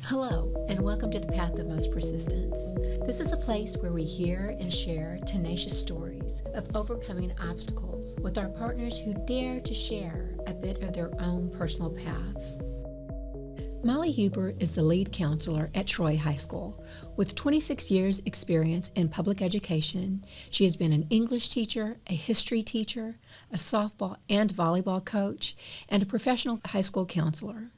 Hello, and welcome to the Path of Most Persistence. This is a place where we hear and share tenacious stories of overcoming obstacles with our partners who dare to share a bit of their own personal paths. Mollie Huber is the lead counselor at Troy High School. With 26 years' experience in public education, she has been an English teacher, a history teacher, a softball and volleyball coach, and a professional high school counselor.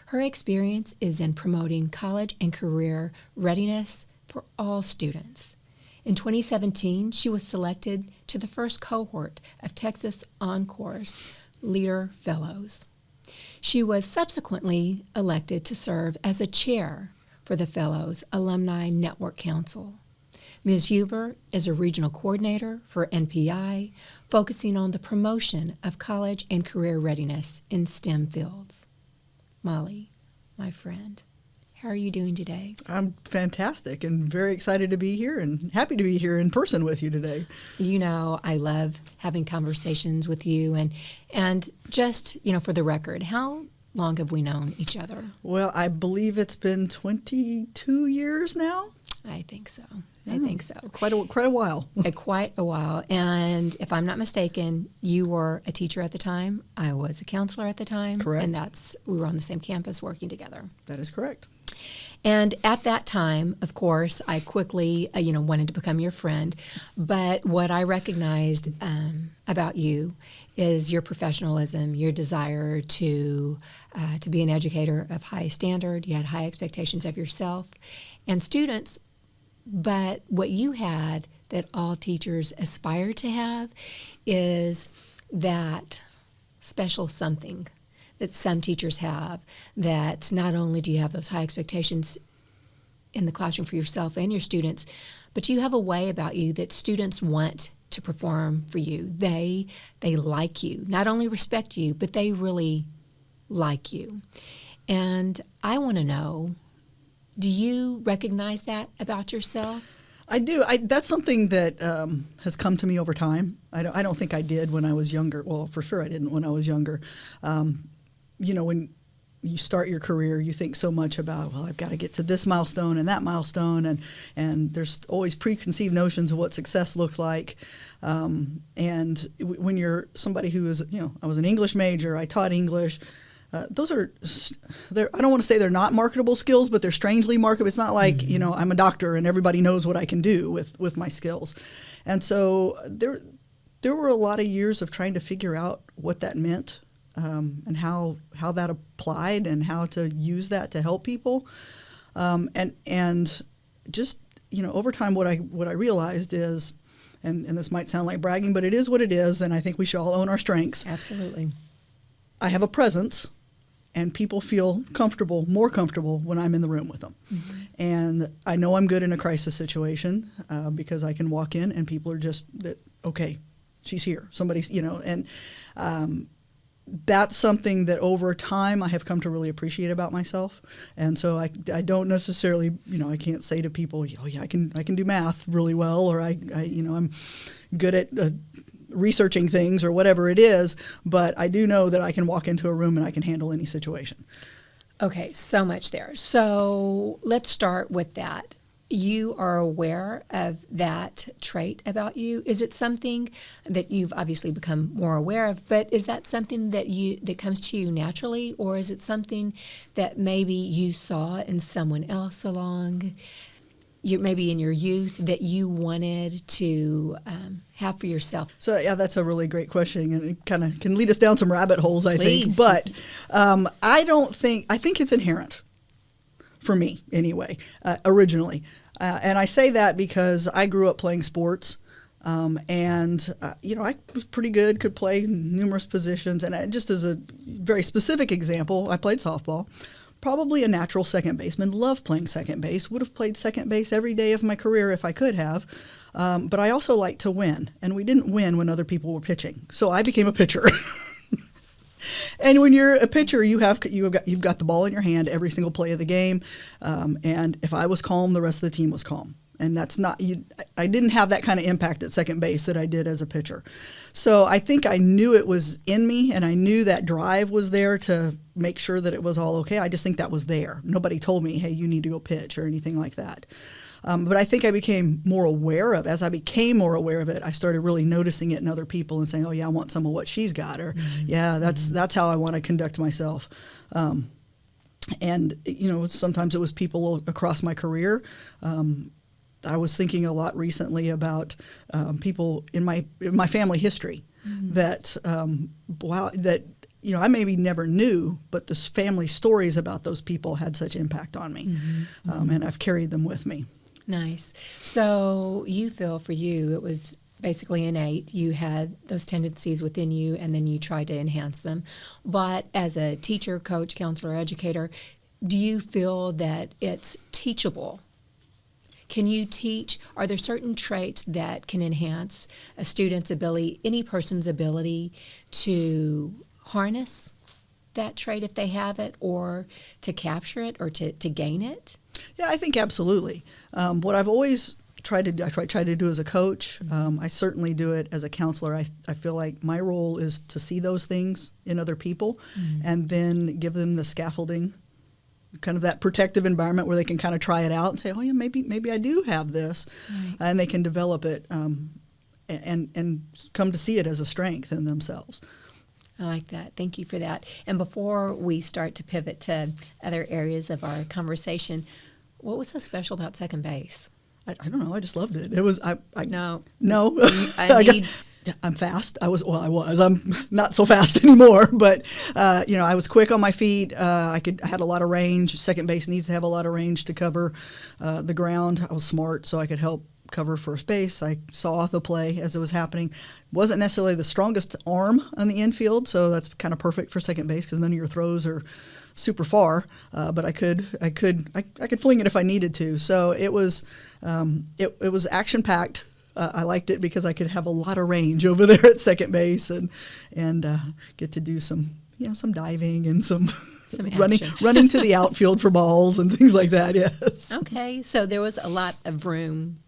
Her experience is in promoting college and career readiness for all students. In 2017, she was selected to the first cohort of Texas On-Course Leader Fellows. She was subsequently elected to serve as a chair for the Fellows Alumni Network Council. Ms. Huber is a regional coordinator for NPI, focusing on the promotion of college and career readiness in STEM fields. Mollie, my friend, how are you doing today? I'm fantastic and very excited to be here and happy to be here in person with you today. You know, I love having conversations with you and just, for the record, how long have we known each other? Well, I believe it's been 22 years now. I think so. I think so. Quite a while. Quite a while. And if I'm not mistaken, you were a teacher at the time. I was a counselor at the time. Correct. And we were on the same campus working together. That is correct. And at that time, of course, I quickly, wanted to become your friend. But what I recognized about you is your professionalism, your desire to be an educator of high standard. You had high expectations of yourself and students. But what you had that all teachers aspire to have is that special something that some teachers have, that not only do you have those high expectations in the classroom for yourself and your students, but you have a way about you that students want to perform for you. They like you, not only respect you, but they really like you. And I want to know, do you recognize that about yourself? I do. That's something that has come to me over time. I don't think I did when I was younger. Well, for sure I didn't when I was younger. When you start your career, you think so much about, well, I've got to get to this milestone and that milestone, and there's always preconceived notions of what success looks like. And when you're somebody who is, I was an English major, I taught English. Those are, I don't want to say they're not marketable skills, but they're strangely marketable. It's not like, I'm a doctor and everybody knows what I can do with my skills. And so there were a lot of years of trying to figure out what that meant and how that applied and how to use that to help people. And just, over time, what I realized is, and this might sound like bragging, but it is what it is, and I think we should all own our strengths. Absolutely. I have a presence, and people feel more comfortable when I'm in the room with them. Mm-hmm. And I know I'm good in a crisis situation because I can walk in and people are just, okay, she's here. Somebody's, and that's something that over time I have come to really appreciate about myself. And so I don't necessarily, I can't say to people, oh yeah, I can do math really well, or I'm good at researching things or whatever it is, but I do know that I can walk into a room and I can handle any situation. Okay, so much there. So let's start with that. You are aware of that trait about you. Is it something that you've obviously become more aware of, but is that something that comes to you naturally, or is it something that maybe you saw in someone else maybe in your youth that you wanted to have for yourself? So yeah, that's a really great question, and it kind of can lead us down some rabbit holes, I Please. think. But I think it's inherent for me anyway, originally. And I say that because I grew up playing sports, and I was pretty good, could play numerous positions. And just as a very specific example, I played softball. Probably a natural second baseman, loved playing second base, would have played second base every day of my career if I could have. But I also like to win, and we didn't win when other people were pitching. So I became a pitcher. And when you're a pitcher, you've got the ball in your hand every single play of the game. And if I was calm, the rest of the team was calm. And that's not, I didn't have that kind of impact at second base that I did as a pitcher. So I think I knew it was in me, and I knew that drive was there to make sure that it was all okay. I just think that was there. Nobody told me, hey, you need to go pitch or anything like that. But I think I became more aware of, as I became more aware of it, I started really noticing it in other people and saying, oh yeah, I want some of what she's got, or yeah, that's how I want to conduct myself. And, sometimes it was people across my career. I was thinking a lot recently about people in my family history that I maybe never knew, but the family stories about those people had such impact on me, and I've carried them with me. Nice. So you feel for you it was basically innate. You had those tendencies within you, and then you tried to enhance them. But as a teacher, coach, counselor, educator, do you feel that it's teachable? Can you teach? Are there certain traits that can enhance a student's ability, any person's ability to harness that trait if they have it, or to capture it, or to gain it? Yeah, I think absolutely. What I've always tried to do as a coach, I certainly do it as a counselor. I feel like my role is to see those things in other people and then give them the scaffolding, kind of that protective environment where they can kind of try it out and say, oh yeah, maybe I do have this, and they can develop it and come to see it as a strength in themselves. I like that. Thank you for that. And before we start to pivot to other areas of our conversation, what was so special about second base? I don't know. I just loved it. It was No. I'm fast. I was. I'm not so fast anymore. But I was quick on my feet. I had a lot of range. Second base needs to have a lot of range to cover the ground. I was smart, so I could help cover first base. I saw the play as it was happening. Wasn't necessarily the strongest arm on the infield, so that's kind of perfect for second base because none of your throws are super far. But I could fling it if I needed to. So it was action packed. I liked it because I could have a lot of range over there at second base and get to do some diving and some running to the outfield for balls and things like that. Yes. Okay, so there was a lot of room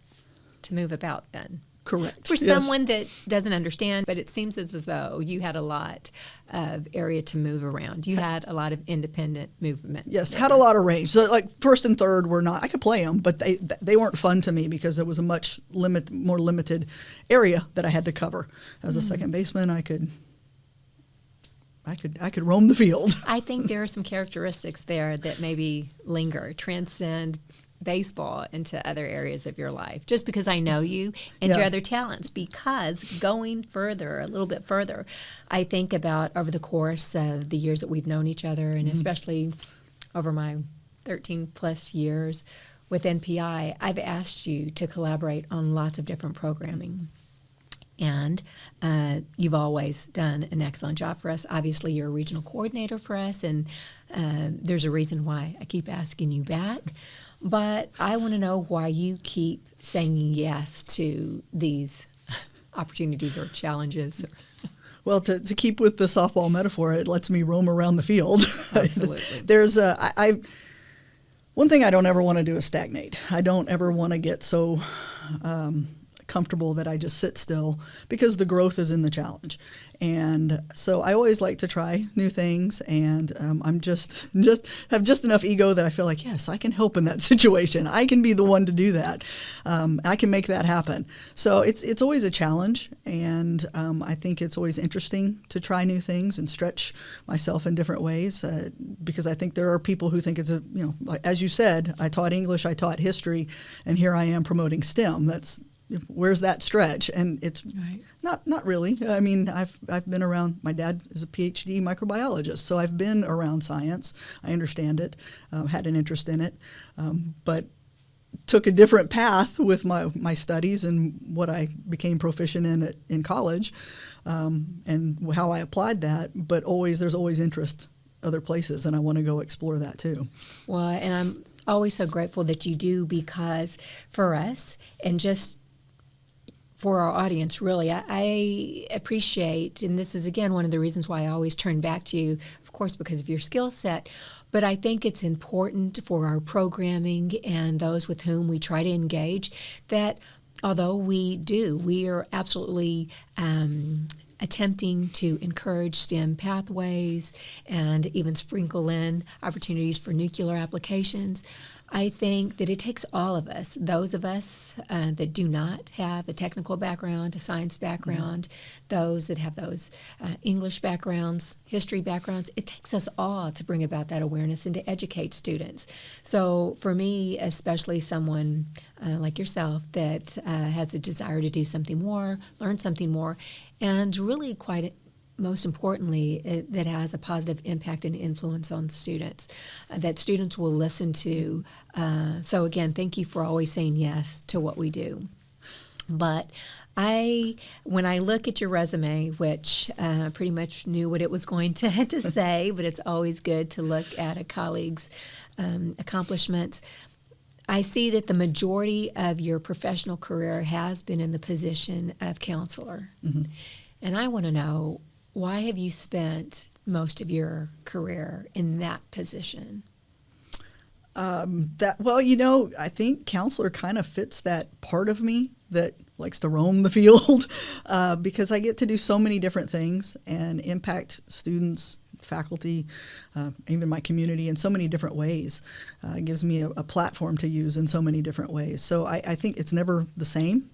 to move about then. Correct. For someone that doesn't understand, but it seems as though you had a lot of area to move around. You had a lot of independent movement. Yes, had a lot of range. So like first and third were not, I could play them, but they weren't fun to me because there was a much more limited area that I had to cover. As a second baseman, I could roam the field. I think there are some characteristics there that maybe transcend baseball into other areas of your life, just because I know you and your other talents. Because going further, a little bit further, I think about over the course of the years that we've known each other, and especially over my 13 plus years with NPI, I've asked you to collaborate on lots of different programming. And you've always done an excellent job for us. Obviously, you're a regional coordinator for us, and there's a reason why I keep asking you back. But I want to know why you keep saying yes to these opportunities or challenges. Well, to keep with the softball metaphor, it lets me roam around the field. Absolutely. There's one thing I don't ever want to do is stagnate. I don't ever want to get so comfortable that I just sit still, because the growth is in the challenge. And so I always like to try new things, and I'm just have just enough ego that I feel like, yes, I can help in that situation. I can be the one to do that. I can make that happen. So it's always a challenge, and I think it's always interesting to try new things and stretch myself in different ways, because I think there are people who think it's as you said, I taught English, I taught history, and here I am promoting STEM. Where's that stretch? And it's not really. I mean, I've been around. My dad is a PhD microbiologist, so I've been around science. I understand it, had an interest in it, but took a different path with my studies and what I became proficient in college, and how I applied that. But there's always interest other places, and I want to go explore that too. Well, and I'm always so grateful that you do, because for us, and just for our audience, really, I appreciate, and this is, again, one of the reasons why I always turn back to you, of course, because of your skill set, But I think it's important for our programming and those with whom we try to engage that although we are absolutely attempting to encourage STEM pathways and even sprinkle in opportunities for nuclear applications. I think that it takes all of us, those of us that do not have a technical background, a science background, those that have those English backgrounds, history backgrounds, it takes us all to bring about that awareness and to educate students. So for me, especially someone like yourself that has a desire to do something more, learn something more, and really most importantly, that has a positive impact and influence on students, that students will listen to. So again, thank you for always saying yes to what we do. But when I look at your resume, which pretty much knew what it was going to say, but it's always good to look at a colleague's accomplishments, I see that the majority of your professional career has been in the position of counselor. Mm-hmm. And I want to know, why have you spent most of your career in that position? I think counselor kind of fits that part of me that likes to roam the field because I get to do so many different things and impact students, faculty, even my community in so many different ways. It gives me a platform to use in so many different ways. So I think it's never the same.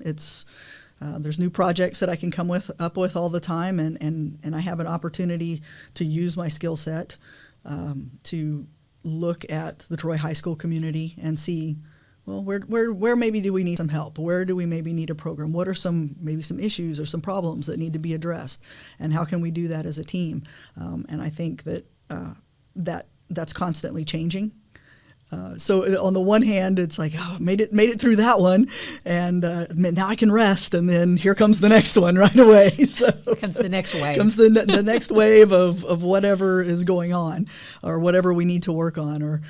There's new projects that I can come up with all the time, and I have an opportunity to use my skill set to look at the Troy High School community and see, well, where maybe do we need some help? Where do we maybe need a program? What are maybe some issues or some problems that need to be addressed? And how can we do that as a team? And I think that's constantly changing. So on the one hand, it's like, oh, made it through that one, and now I can rest, and then here comes the next one right away. So here comes the next wave. Comes the next wave of whatever is going on, or whatever we need to work on, or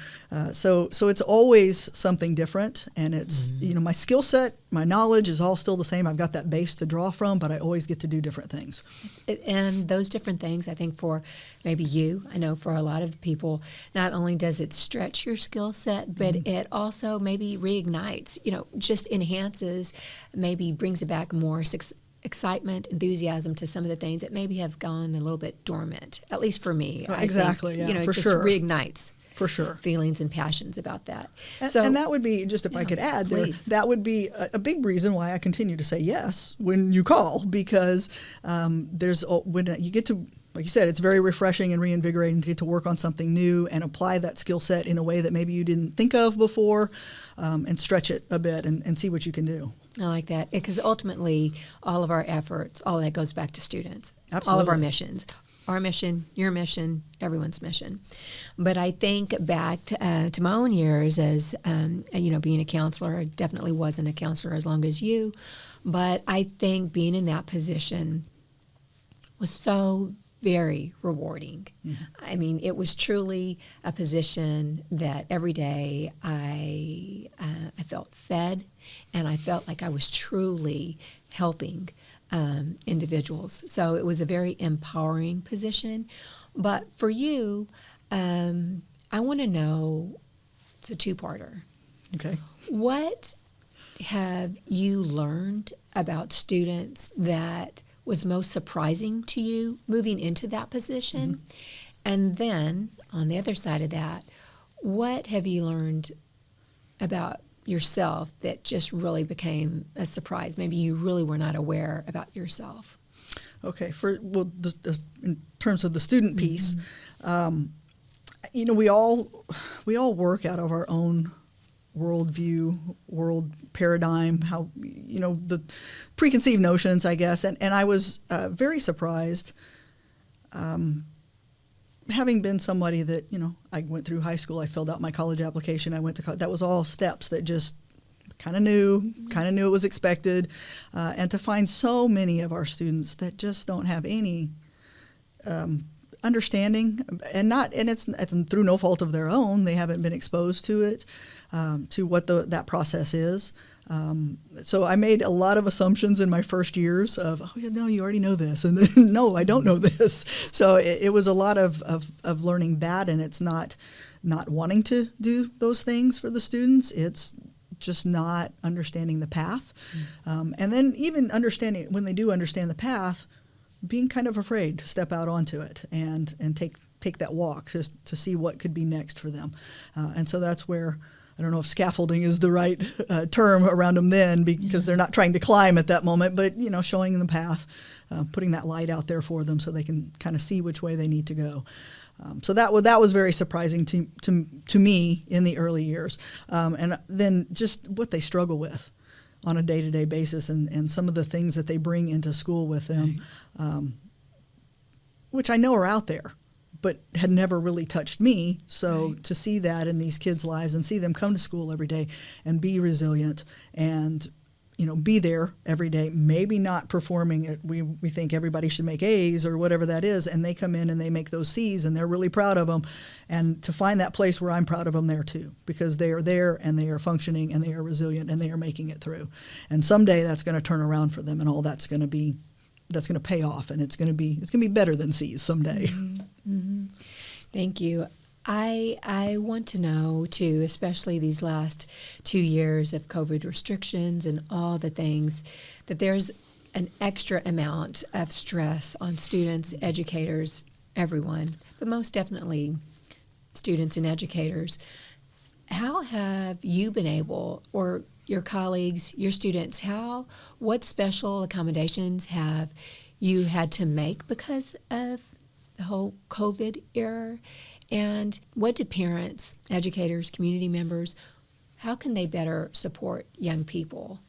so it's always something different, and it's my skill set, my knowledge is all still the same. I've got that base to draw from, but I always get to do different things. And those different things, I think for maybe you, I know for a lot of people, not only does it stretch your skill set, but it also maybe reignites, just enhances, maybe brings it back more excitement, enthusiasm to some of the things that maybe have gone a little bit dormant, at least for me. Exactly, I think, for it just sure. Reignites. For sure. Feelings and passions about that. And that would be, just if I could add there, that would be a big reason why I continue to say yes when you call, because when you get to, like you said, it's very refreshing and reinvigorating to get to work on something new and apply that skill set in a way that maybe you didn't think of before, and stretch it a bit and see what you can do. I like that, because ultimately all of our efforts, all of that goes back to students. Absolutely. All of our missions. Our mission, your mission, everyone's mission. But I think back to my own years as, being a counselor. I definitely wasn't a counselor as long as you. But I think being in that position was so very rewarding. Mm-hmm. I mean, it was truly a position that every day I felt fed, and I felt like I was truly helping individuals. So it was a very empowering position. But for you, I want to know, it's a two-parter. Okay. What have you learned about students that was most surprising to you moving into that position? Mm-hmm. And then, on the other side of that, what have you learned about yourself that just really became a surprise? Maybe you really were not aware about yourself. Okay. In terms of the student piece, we all work out of our own worldview, world paradigm, how, the preconceived notions, I guess. And I was very surprised, having been somebody that, I went through high school, I filled out my college application, I went to college. That was all steps that just kind of knew it was expected. And to find so many of our students that just don't have any understanding, and it's through no fault of their own. They haven't been exposed to it, to what that process is. So I made a lot of assumptions in my first years of, no, you already know this, and then, no, I don't know this. So it was a lot of learning that, and it's not not wanting to do those things for the students. It's just not understanding the path. And then even understanding, when they do understand the path, being kind of afraid to step out onto it and take that walk just to see what could be next for them. And so that's where, I don't know if scaffolding is the right term around them then, because they're not trying to climb at that moment, but, showing them the path, putting that light out there for them so they can kind of see which way they need to go. So that was very surprising to me in the early years. And then just what they struggle with on a day-to-day basis and some of the things that they bring into school with them, which I know are out there, but had never really touched me. So to see that in these kids' lives and see them come to school every day and be resilient and be there every day, maybe not performing it. We think everybody should make A's or whatever that is, and they come in and they make those C's and they're really proud of them. And to find that place where I'm proud of them there too, because they are there and they are functioning and they are resilient and they are making it through. And someday that's going to turn around for them, and all that's going to pay off, and it's going to be better than C's someday. Mm-hmm. Thank you. I want to know, too, especially these last 2 years of COVID restrictions and all the things, that there's an extra amount of stress on students, educators, everyone, but most definitely students and educators. How have you been able, or your colleagues, your students, what special accommodations have you had to make because of the whole COVID era? And what do parents, educators, community members, how can they better support young people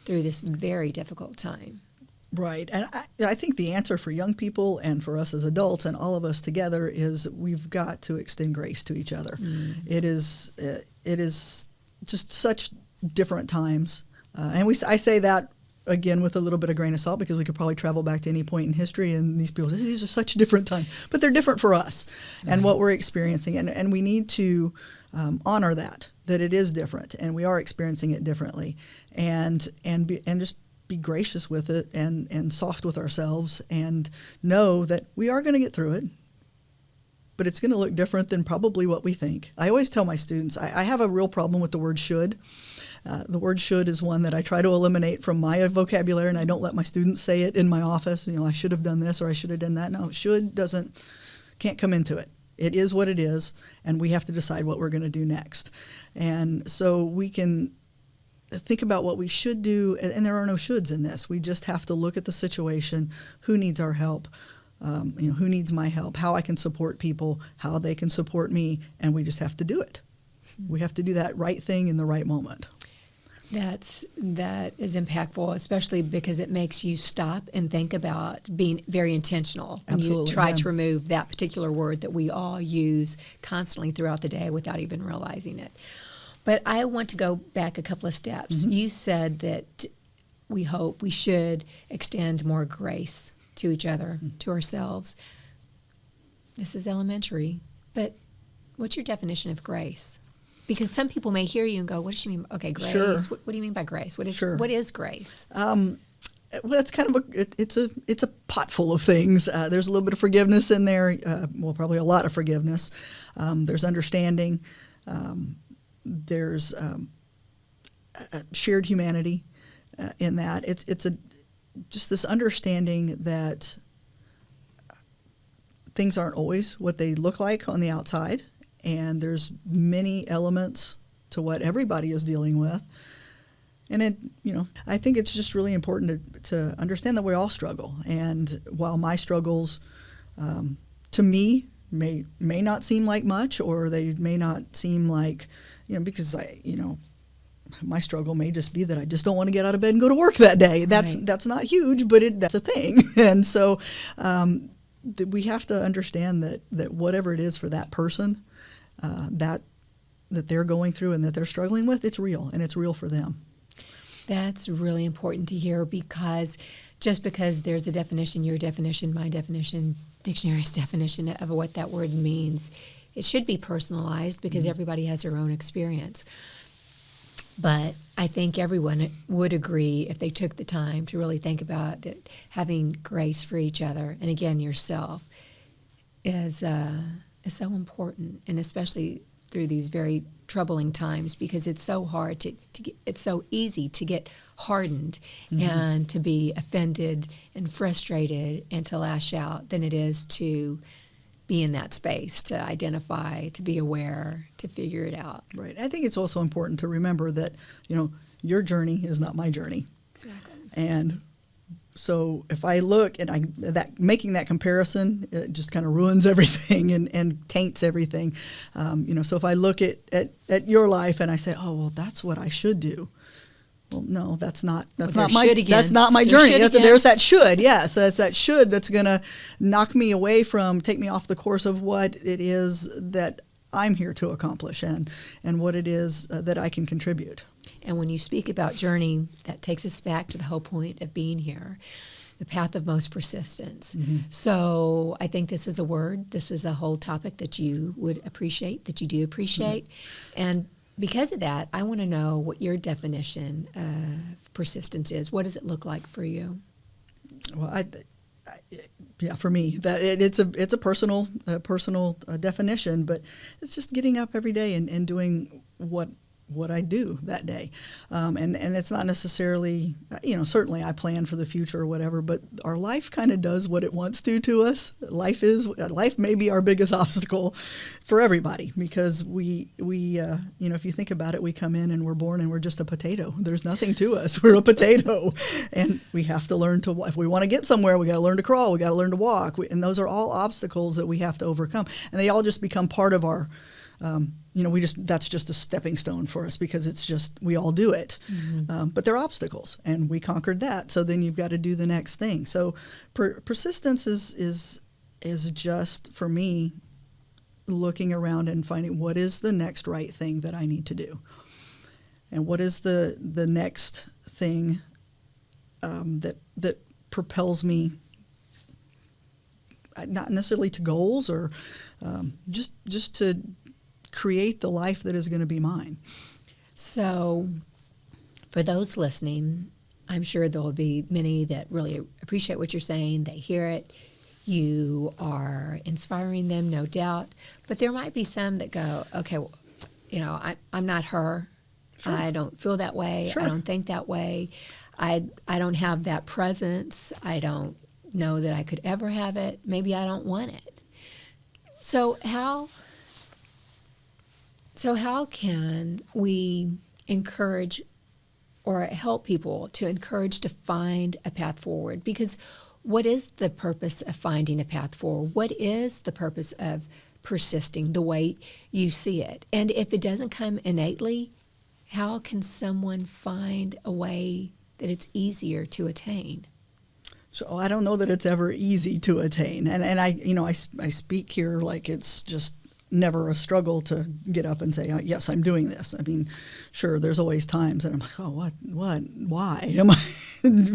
through this very difficult time? Right. And I think the answer for young people and for us as adults and all of us together is we've got to extend grace to each other. It is just such different times. And I say that again with a little bit of grain of salt, because we could probably travel back to any point in history and these people, these are such different times, but they're different for us and what we're experiencing. And we need to honor that it is different and we are experiencing it differently, and just be gracious with it and soft with ourselves, and know that we are going to get through it, but it's going to look different than probably what we think. I always tell my students, I have a real problem with the word should. The word should is one that I try to eliminate from my vocabulary, and I don't let my students say it in my office. I should have done this or I should have done that. No, should can't come into it. It is what it is, and we have to decide what we're going to do next. And so we can think about what we should do, and there are no shoulds in this. We just have to look at the situation, who needs our help, who needs my help, how I can support people, how they can support me, and we just have to do it. We have to do that right thing in the right moment. That is impactful, especially because it makes you stop and think about being very intentional. And you try to remove that particular word that we all use constantly throughout the day without even realizing it. But I want to go back a couple of steps. You said that we should extend more grace to each other, to ourselves. This is elementary, but what's your definition of grace? Because some people may hear you and go, what does she mean? Okay, grace. Sure. What do you mean by grace? What is grace? Well, it's kind of it's a pot full of things. There's a little bit of forgiveness in there. Probably a lot of forgiveness. There's understanding. There's shared humanity in that. It's just this understanding that things aren't always what they look like on the outside. And there's many elements to what everybody is dealing with. And I think it's just really important to understand that we all struggle. And while my struggles, to me, may not seem like much, or they may not seem like, because my struggle may just be that I just don't want to get out of bed and go to work that day. That's not huge, but that's a thing. And so we have to understand that whatever it is for that person, that they're going through and that they're struggling with, it's real, and it's real for them. That's really important to hear, because just because there's a definition, your definition, my definition, dictionary's definition of what that word means, it should be personalized, because everybody has their own experience. But I think everyone would agree, if they took the time to really think about it, having grace for each other, and again, yourself, is so important. And especially, through these very troubling times, because it's so hard to get, it's so easy to get hardened and to be offended and frustrated and to lash out than it is to be in that space, to identify, to be aware, to figure it out. Right. I think it's also important to remember that, your journey is not my journey. Exactly. And so if I look and making that comparison, it just kind of ruins everything and taints everything. So if I look at your life and I say, oh, well, that's what I should do. Well, no, that's not my journey. There's that should. Yes, that's that should that's going to knock me away from, take me off the course of what it is that I'm here to accomplish and what it is that I can contribute. And when you speak about journey, that takes us back to the whole point of being here, the path of most persistence. So I think this is a word, this is a whole topic that you would appreciate, that you do appreciate. And because of that, I want to know what your definition of persistence is. What does it look like for you? Well, for me, that it's a personal definition, but it's just getting up every day and doing what I do that day. And it's not necessarily, certainly I plan for the future or whatever, but our life kind of does what it wants to us. Life may be our biggest obstacle for everybody, because we if you think about it, we come in and we're born and we're just a potato. There's nothing to us. We're a potato, and we have to learn to, if we want to get somewhere, we got to learn to crawl, we got to learn to walk. And those are all obstacles that we have to overcome. And they all just become part of our, that's just a stepping stone for us, because it's just, we all do it. But they're obstacles, and we conquered that. So then you've got to do the next thing. So persistence is just, for me, looking around and finding what is the next right thing that I need to do. And what is the next thing that propels me, not necessarily to goals, or just to create the life that is going to be mine. So for those listening, I'm sure there will be many that really appreciate what you're saying. They hear it. You are inspiring them, no doubt. But there might be some that go, okay, well, I'm not her. Sure. I don't feel that way. Sure. I don't think that way. I don't have that presence. I don't know that I could ever have it. Maybe I don't want it. So how can we encourage or help people to encourage to find a path forward? Because what is the purpose of finding a path forward? What is the purpose of persisting the way you see it? And if it doesn't come innately, how can someone find a way that it's easier to attain? So I don't know that it's ever easy to attain. And I speak here like it's just never a struggle to get up and say, yes, I'm doing this. I mean, sure, there's always times that I'm like, oh, why am I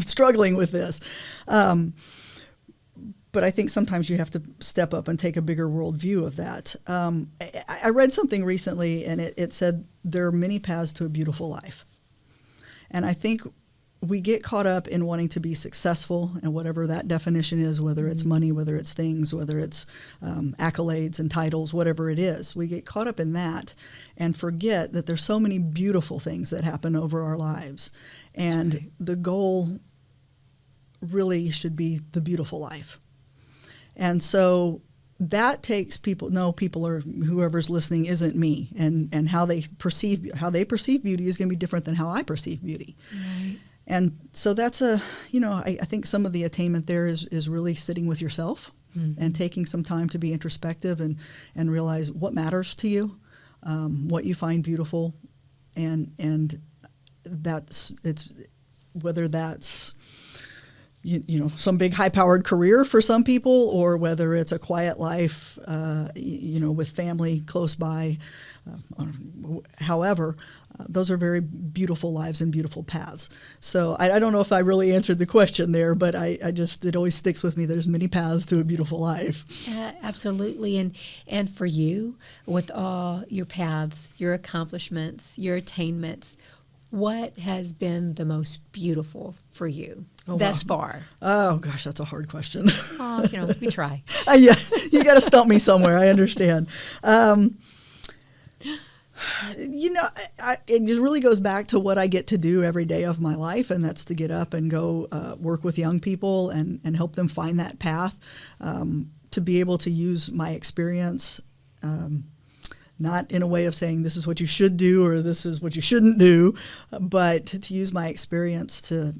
struggling with this? But I think sometimes you have to step up and take a bigger world view of that. I read something recently, and it said there are many paths to a beautiful life. And I think we get caught up in wanting to be successful, and whatever that definition is, whether it's money, whether it's things, whether it's accolades and titles, whatever it is. We get caught up in that and forget that there's so many beautiful things that happen over our lives. And right. The goal really should be the beautiful life. And so that takes people or whoever's listening isn't me, and how they perceive beauty is going to be different than how I perceive beauty. Right. And so that's I think some of the attainment there is really sitting with yourself and taking some time to be introspective and realize what matters to you, what you find beautiful, and it's whether that's some big high-powered career for some people, or whether it's a quiet life, with family close by. However, those are very beautiful lives and beautiful paths. So I don't know if I really answered the question there, but it always sticks with me. There's many paths to a beautiful life. Absolutely. And for you, with all your paths, your accomplishments, your attainments, what has been the most beautiful for you thus far? Oh, gosh, that's a hard question. We try. Yeah, you got to stump me somewhere. I understand. It just really goes back to what I get to do every day of my life, and that's to get up and go work with young people and help them find that path, to be able to use my experience, not in a way of saying this is what you should do or this is what you shouldn't do, but to use my experience to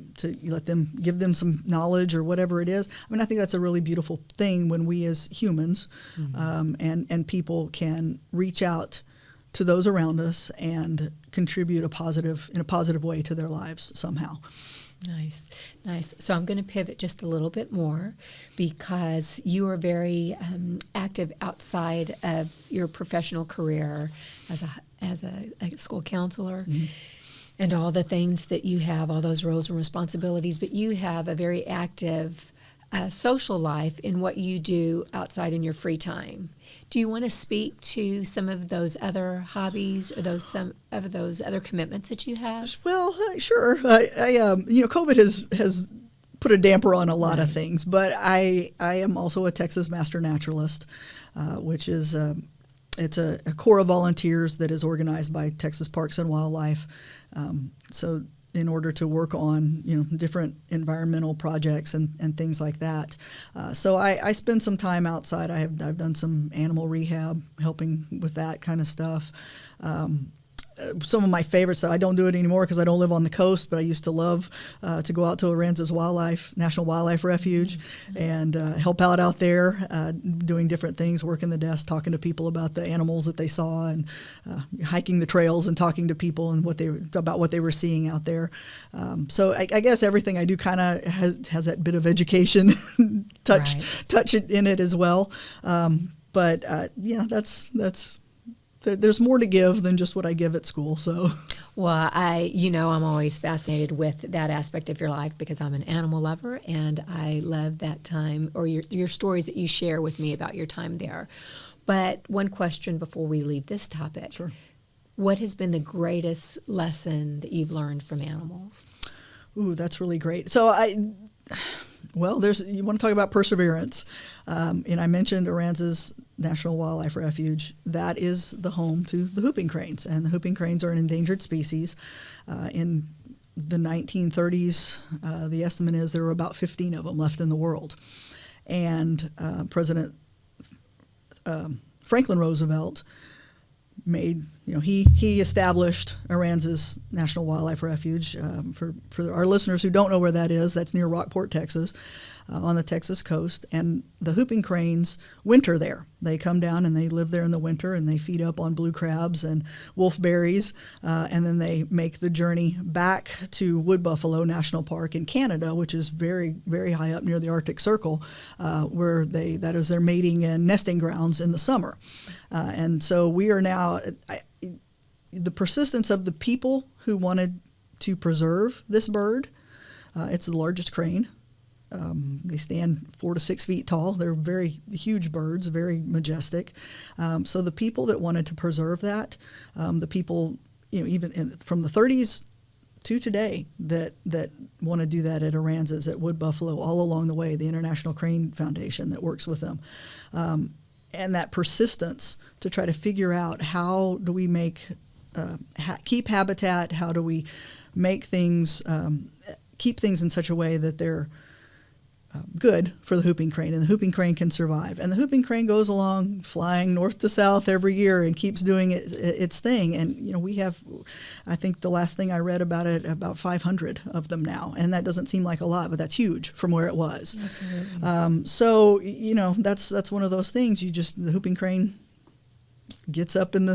give them some knowledge or whatever it is. I mean, I think that's a really beautiful thing when we as humans and people can reach out to those around us and contribute in a positive way to their lives somehow. Nice. So I'm going to pivot just a little bit more, because you are very active outside of your professional career as a school counselor, and all the things that you have, all those roles and responsibilities. But you have a very active social life in what you do outside in your free time. Do you want to speak to some of those other hobbies or some of those other commitments that you have? Well, sure. COVID has put a damper on a lot of things, but I am also a Texas Master Naturalist, which is it's a corps of volunteers that is organized by Texas Parks and Wildlife. So in order to work on different environmental projects and things like that. So I spend some time outside. I've done some animal rehab, helping with that kind of stuff. Some of my favorites, I don't do it anymore because I don't live on the coast, but I used to love to go out to Aransas National Wildlife Refuge and help out there, doing different things, working the desk, talking to people about the animals that they saw, and hiking the trails and talking to people and about what they were seeing out there. So I guess everything I do kind of has that bit of education touch it in it as well. But there's more to give than just what I give at school. So, well, I'm always fascinated with that aspect of your life because I'm an animal lover, and I love that time or your stories that you share with me about your time there. But one question before we leave this topic. Sure. What has been the greatest lesson that you've learned from animals? Ooh, that's really great. So you want to talk about perseverance. And I mentioned Aransas National Wildlife Refuge. That is the home to the whooping cranes. And the whooping cranes are an endangered species. In the 1930s, the estimate is there were about 15 of them left in the world. And President Franklin Roosevelt he established Aransas National Wildlife Refuge. For our listeners who don't know where that is, that's near Rockport, Texas, on the Texas coast. And the whooping cranes winter there. They come down and they live there in the winter, and they feed up on blue crabs and wolfberries, and then they make the journey back to Wood Buffalo National Park in Canada, which is very, very high up near the Arctic Circle, where that is their mating and nesting grounds in the summer. And so we are now, the persistence of the people who wanted to preserve this bird. It's the largest crane. They stand 4 to 6 feet tall. They're very huge birds, very majestic. So the people that wanted to preserve that, the people, even from the 30s to today, that want to do that at Aransas, at Wood Buffalo, all along the way, the International Crane Foundation that works with them. And that persistence to try to figure out how do we keep habitat, how do we make things, keep things in such a way that they're good for the whooping crane, and the whooping crane can survive. And the whooping crane goes along flying north to south every year and keeps doing its thing. And, we have, I think the last thing I read about it, about 500 of them now. And that doesn't seem like a lot, but that's huge from where it was. Absolutely. So, that's one of those things. The whooping crane gets up in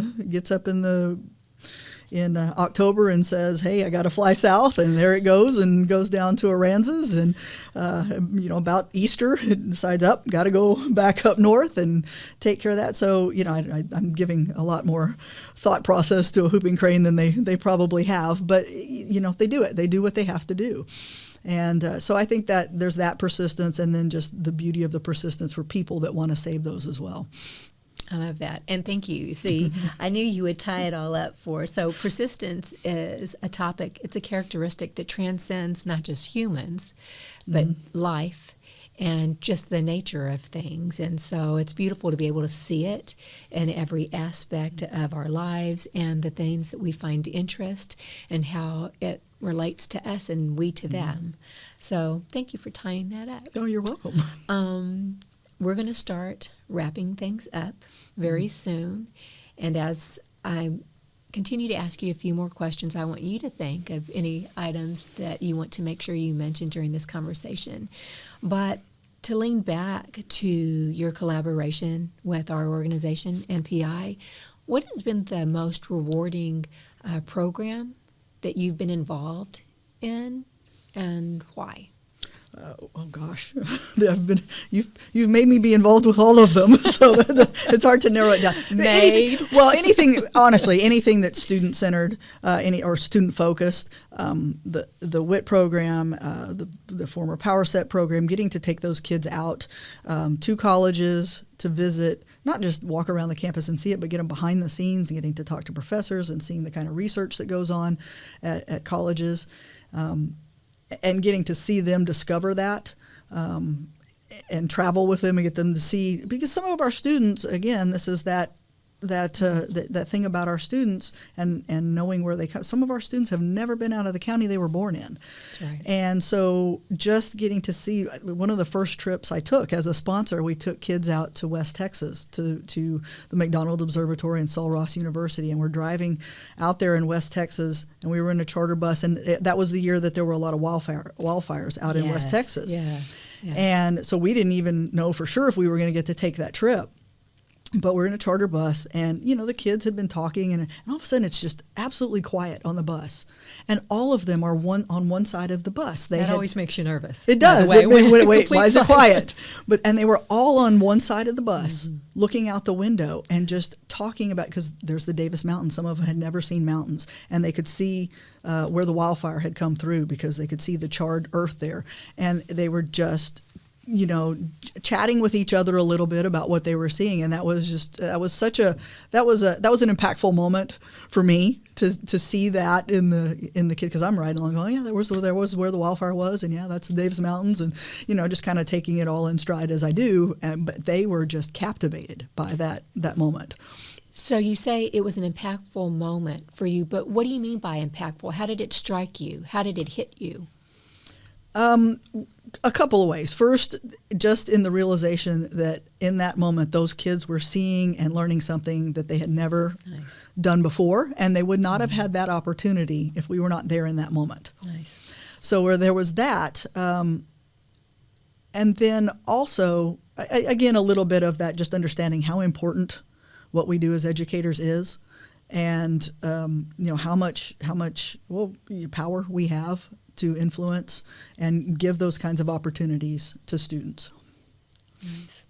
October and says, hey, I got to fly south, and there it goes, and goes down to Aransas, and about Easter it decides got to go back up north and take care of that. So I'm giving a lot more thought process to a whooping crane than they probably have, but they do it. They do what they have to do. And so I think that there's that persistence, and then just the beauty of the persistence for people that want to save those as well. I love that. And thank you. See, I knew you would tie it all up for us. So persistence is a topic. It's a characteristic that transcends not just humans, but life. and just the nature of things. And so it's beautiful to be able to see it in every aspect of our lives and the things that we find interest and how it relates to us and we to them. So thank you for tying that up. Oh, you're welcome. We're going to start wrapping things up very soon. And as I continue to ask you a few more questions, I want you to think of any items that you want to make sure you mention during this conversation. But to lean back to your collaboration with our organization, NPI, what has been the most rewarding program that you've been involved in, and why? Oh gosh, you've made me be involved with all of them, so it's hard to narrow it down. Anything that's student centered, or student focused. The WIT program, the former Power Set program, getting to take those kids out to colleges to visit, not just walk around the campus and see it, but get them behind the scenes and getting to talk to professors and seeing the kind of research that goes on at colleges. And getting to see them discover that and travel with them and get them to see, because some of our students, again, this is that thing about our students and knowing where they come. Some of our students have never been out of the county they were born in. That's right. And so just getting to see, one of the first trips I took as a sponsor, we took kids out to West Texas to the McDonald Observatory and Sul Ross University, and we're driving out there in West Texas, and we were in a charter bus, and that was the year that there were a lot of wildfires out in West Texas. Yes. And so we didn't even know for sure if we were going to get to take that trip. But we're in a charter bus, and, the kids had been talking, and all of a sudden it's just absolutely quiet on the bus. And all of them are on one side of the bus. That always makes you nervous. It does. Wait, why is it quiet? And they were all on one side of the bus, looking out the window and just talking about, because there's the Davis Mountains. Some of them had never seen mountains, and they could see where the wildfire had come through because they could see the charred earth there. And they were just chatting with each other a little bit about what they were seeing, and that was an impactful moment for me to see that in the kid, because I'm riding along going, yeah, there was where the wildfire was, and yeah, that's the Davis Mountains, and just kind of taking it all in stride as I do, but they were just captivated by that moment. So you say it was an impactful moment for you, but what do you mean by impactful? How did it strike you? How did it hit you? A couple of ways. First, just in the realization that in that moment, those kids were seeing and learning something that they had never done before, and they would not have had that opportunity if we were not there in that moment. Nice. So where there was that, and then also, again, a little bit of that, just understanding how important what we do as educators is, and how much power we have to influence and give those kinds of opportunities to students. Nice.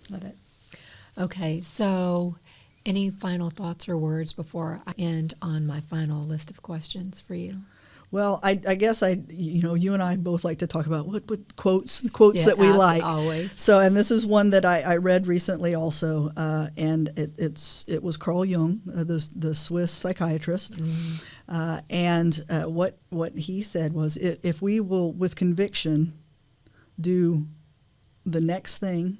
Love it. Okay, so any final thoughts or words before I end on my final list of questions for you? Well, I guess you and I both like to talk about what quotes that we like. Always. So, and this is one that I read recently also, and it was Carl Jung, the Swiss psychiatrist, and what he said was, if we will with conviction do the next thing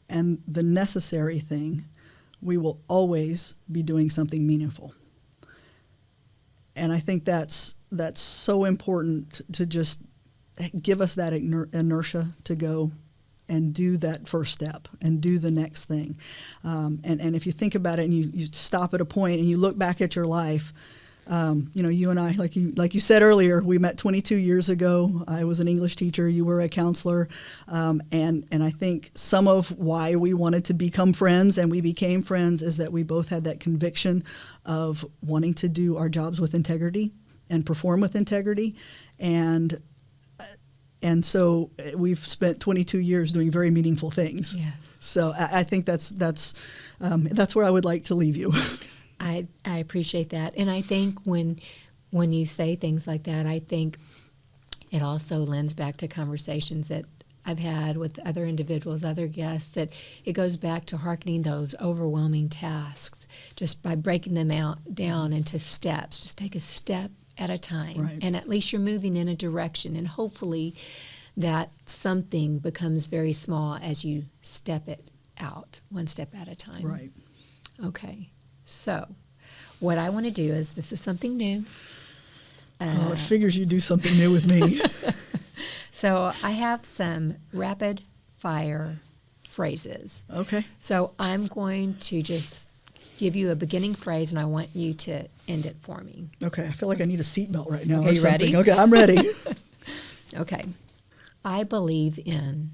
and the necessary thing, we will always be doing something meaningful. And I think that's so important to just give us that inertia to go and do that first step and do the next thing. And if you think about it and you stop at a point and you look back at your life, you and I, like you said earlier, we met 22 years ago. I was an English teacher. You were a counselor. And I think some of why we wanted to become friends and we became friends is that we both had that conviction of wanting to do our jobs with integrity and perform with integrity. And so we've spent 22 years doing very meaningful things. Yes. So I think that's where I would like to leave you. I appreciate that. And I think when you say things like that, I think it also lends back to conversations that I've had with other individuals, other guests, that it goes back to hearkening those overwhelming tasks just by breaking them down into steps. Just take a step at a time. Right. And at least you're moving in a direction. And hopefully that something becomes very small as you step it out, one step at a time. Right. Okay. So what I want to do is, this is something new. It figures you do something new with me. So I have some rapid fire phrases. Okay. So I'm going to just give you a beginning phrase, and I want you to end it for me. Okay. I feel like I need a seatbelt right now. Okay, or you ready? something. Okay, I'm ready. Okay. I believe in.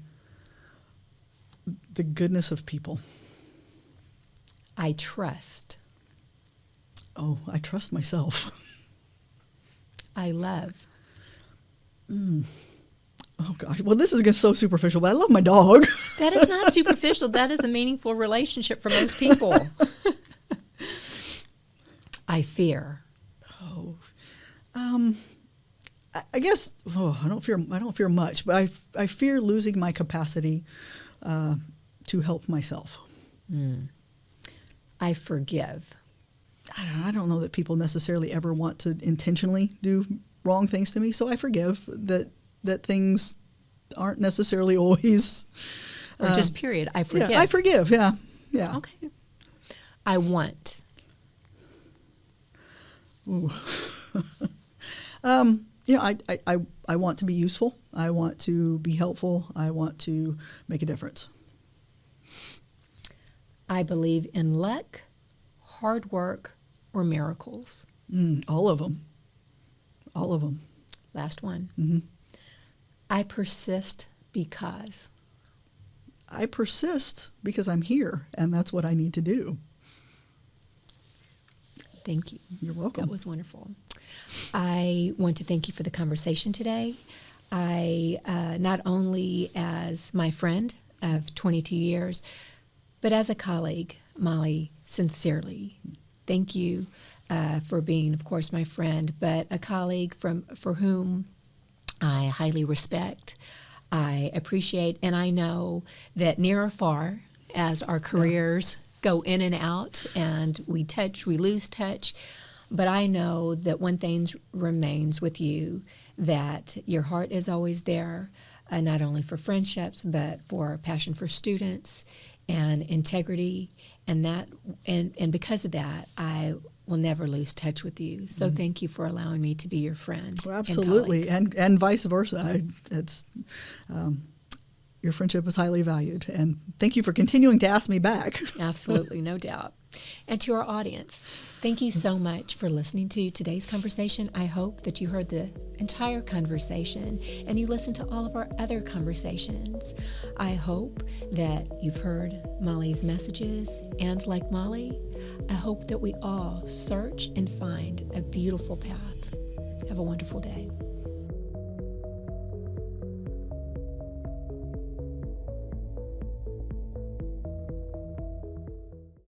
The goodness of people. I trust. Oh, I trust myself. I love. Oh, gosh. Well, this is getting so superficial, but I love my dog. That is not superficial. That is a meaningful relationship for most people. I fear. Oh, I guess I don't fear much, but I fear losing my capacity to help myself. I forgive. I don't know that people necessarily ever want to intentionally do wrong things to me, so I forgive that things aren't necessarily always. Or just period. I forgive. Yeah, I forgive. Yeah. Okay. I want. Ooh. I want to be useful. I want to be helpful. I want to make a difference. I believe in luck, hard work, or miracles. All of them. All of them. Last one. Mm-hmm. I persist because. I persist because I'm here, and that's what I need to do. Thank you. You're welcome. That was wonderful. I want to thank you for the conversation today. I, not only as my friend of 22 years, but as a colleague, Mollie, sincerely, thank you for being, of course, my friend, but a colleague for whom I highly respect, I appreciate, and I know that near or far, as our careers go in and out and we lose touch, but I know that one thing remains with you, that your heart is always there, not only for friendships, but for passion for students and integrity, and because of that, I will never lose touch with you. So thank you for allowing me to be your friend. Well, absolutely, and vice versa. Your friendship is highly valued, and thank you for continuing to ask me back. Absolutely, no doubt. And to our audience, thank you so much for listening to today's conversation. I hope that you heard the entire conversation and you listened to all of our other conversations. I hope that you've heard Mollie's messages, and like Mollie, I hope that we all search and find a beautiful path. Have a wonderful day.